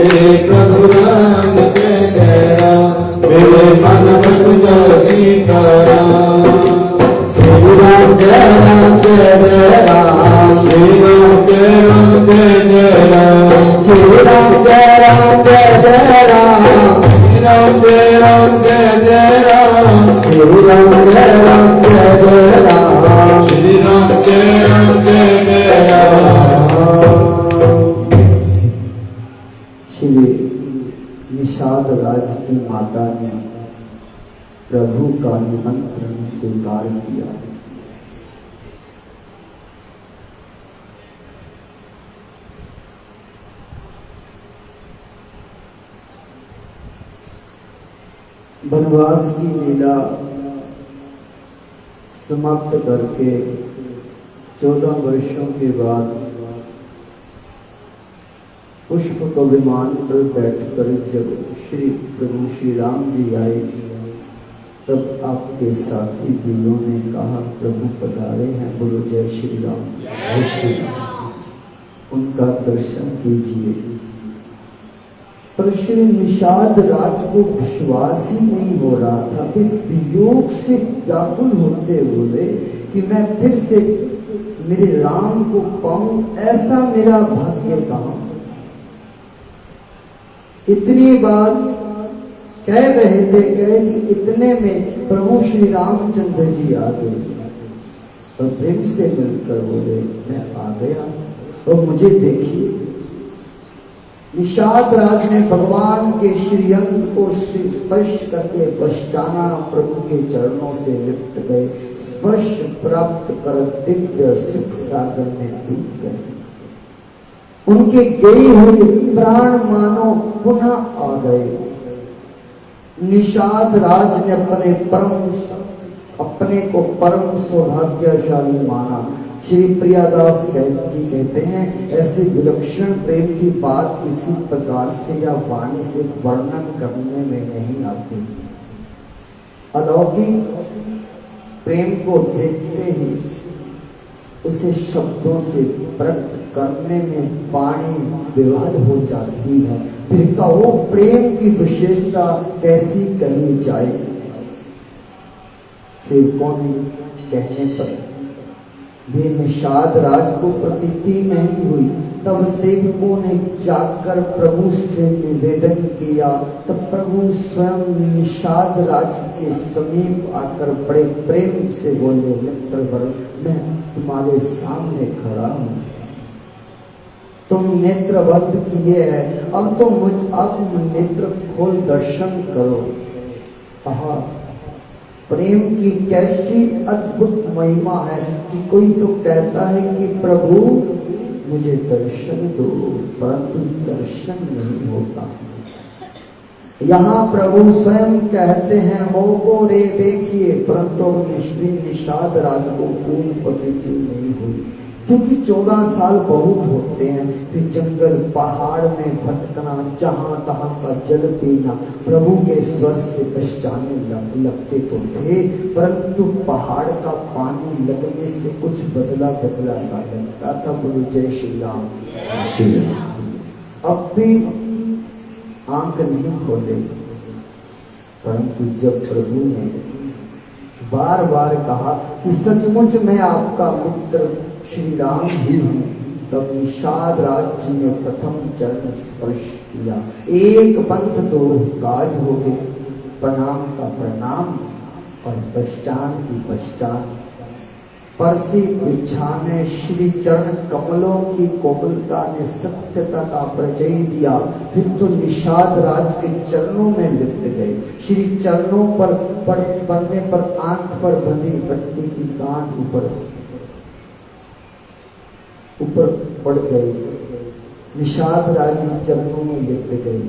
मेरे प्रभु राम जय जय राम, मेरे मन बस गया सीताराम। श्री राम जय राम जय जय राम, श्री राम जय राम जय जय राम, श्री राम जय राम जय जय राम, श्री राम जय राम जय जय राम, श्री राम जय राम जय जय राम, श्री राम जय राम जय जय राम। श्री निषाद राज की माता ने प्रभु का निमंत्रण स्वीकार किया। वनवास की लीला समाप्त करके 14 वर्षों के बाद पुष्प को विमान पर बैठकर जब श्री प्रभु श्री राम जी आए, तब आपके साथी दिलों ने कहा प्रभु पधारे हैं, बोलो जय श्री राम, जय श्री राम। उनका दर्शन कीजिए। पर श्री निषाद राज को विश्वास ही नहीं हो रहा था। वे वियोग से व्याकुल होते हुए कि मैं फिर से मेरे राम को पाऊं, ऐसा मेरा भाग्य कहाँ। इतनी बात कह रहे थे कि इतने में प्रभु श्री रामचंद्र जी आ गए और प्रेम से मिलकर बोले मैं आ गया और मुझे देखिए। निषाद राज ने भगवान के श्रीअंग को स्पर्श करके पहचाना, प्रभु के चरणों से लिपट गए। स्पर्श प्राप्त कर दिव्य सुख सागर में डूब गए। उनके गए हुए प्राण मानो पुनः आ गए। निषाद राज ने अपने को परम सौभाग्यशाली माना। श्री प्रियादास जी कहते हैं ऐसे विलक्षण प्रेम की बात इसी प्रकार से या वाणी से वर्णन करने में नहीं आती। अलौकिक प्रेम को देखते ही उसे शब्दों से प्रकट करने में वाणी विवल हो जाती है। फिर कहो प्रेम की विशेषता कैसी कही जाए। सेवकों ने कहने पर भी निषाद राज को प्रतीति नहीं हुई। तब सेवकों ने जाकर प्रभु से निवेदन किया। तब प्रभु स्वयं निषाद राज के समीप आकर बड़े प्रेम से बोले मित्रवर, मैं तुम्हारे सामने खड़ा हूँ, तुम नेत्र बंद किए हैं, अब तो आप नेत्र खोल दर्शन करो। आहा, प्रेम की कैसी अद्भुत महिमा है कि कोई तो कहता है कि प्रभु मुझे दर्शन दो, परंतु दर्शन नहीं होता। यहाँ प्रभु स्वयं कहते हैं मोको रे देखिए, परंतु निषाद राज को पूर्ण प्रतीति नहीं हुई। क्योंकि 14 साल बहुत होते हैं। फिर जंगल पहाड़ में भटकना, जहां तहां का जल पीना, प्रभु के स्वर से पहचाने लगते तो थे, परंतु पहाड़ का पानी लगने से कुछ बदला बदला सा लगता था। बोलो जय श्री राम। अब भी आंख नहीं खोले, परंतु जब प्रभु ने बार बार कहा कि सचमुच मैं आपका मित्र श्री राम ही हूँ, तब निषाद राज जी ने प्रथम चरण स्पर्श किया। एक पंथ दो काज हो गए, प्रणाम का प्रणाम और पहचान की पहचान। परसी बिछाने श्री चरण कमलों की कोमलता ने सत्यता का परिचय दिया। फिर तो निषाद राज के चरणों में लिपट गए। श्री चरणों पर पड़ने पर आंख पर बंधी पट्टी की गांठ ऊपर पड़ गए। निषाद राज चरणों में लिपट गए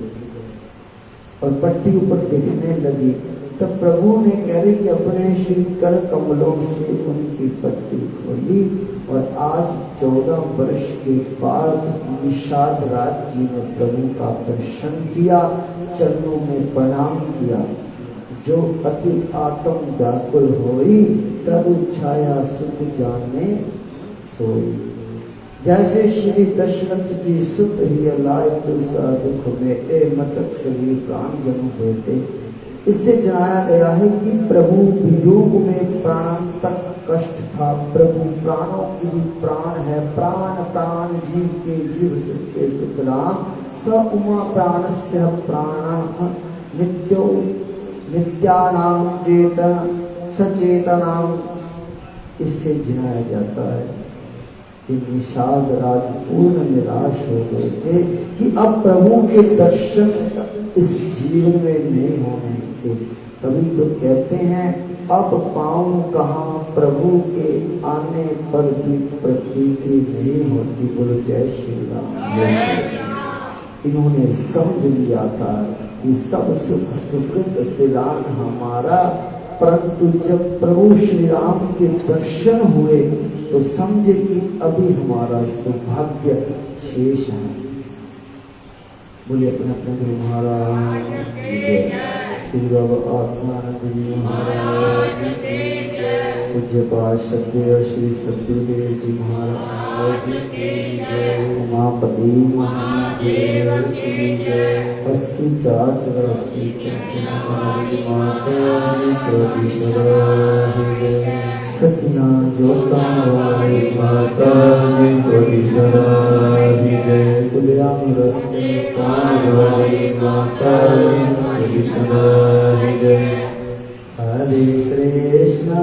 और पट्टी ऊपर दिखने लगी। तब प्रभु ने कह रहे कि अपने श्री कर कमलों से उनकी पट्टी खोली और आज 14 वर्ष के बाद निषाद राज जी ने प्रभु का दर्शन किया, चरणों में प्रणाम किया। जो अति आत्म व्याकुल होई, तरु छाया सुख जाने सोई। जैसे श्री दशरथ जी सुत ही लाए तो दुख बेटे मतक सभी प्राण जन बेटे। इससे जनाया गया है कि प्रभु वियोग में प्राण तक कष्ट था, प्रभु प्राणों की भी प्राण है। प्राण प्राण जीव के जीव सुते सुत राम, स उमा प्राणस्य प्राण नित्यो नित्यानाम चेतन सचेतनाम। इससे जनाया जाता है कि निषाद राज पूर्ण निराश हो गए थे कि अब प्रभु के दर्शन इस जीवन में नहीं होने थे। तभी तो कहते हैं अब पाऊं कहाँ प्रभु के आने पर भी प्रतीति नहीं होती। बोलो जय श्री राम। इन्होंने समझ लिया था कि सब सुख सुकृत सिरान हमारा, परंतु जब प्रभु श्री राम के दर्शन हुए तो समझे कि अभी हमारा सौभाग्य शेष है। बोले अपने अपने गुरु महाराज की जय। श्री बाबा आत्मानंद जी महाराज की जय। पूज्य पार्षद श्री सद्गुरुदेव जी महाराज की जय। उमापति महादेव की जय। 80 4 84 सचिया जोता वाली माता ने कोटि सराही जय। कुलियाम रस्ते पार वाली माता ने कोटि सराही जय। हरे कृष्णा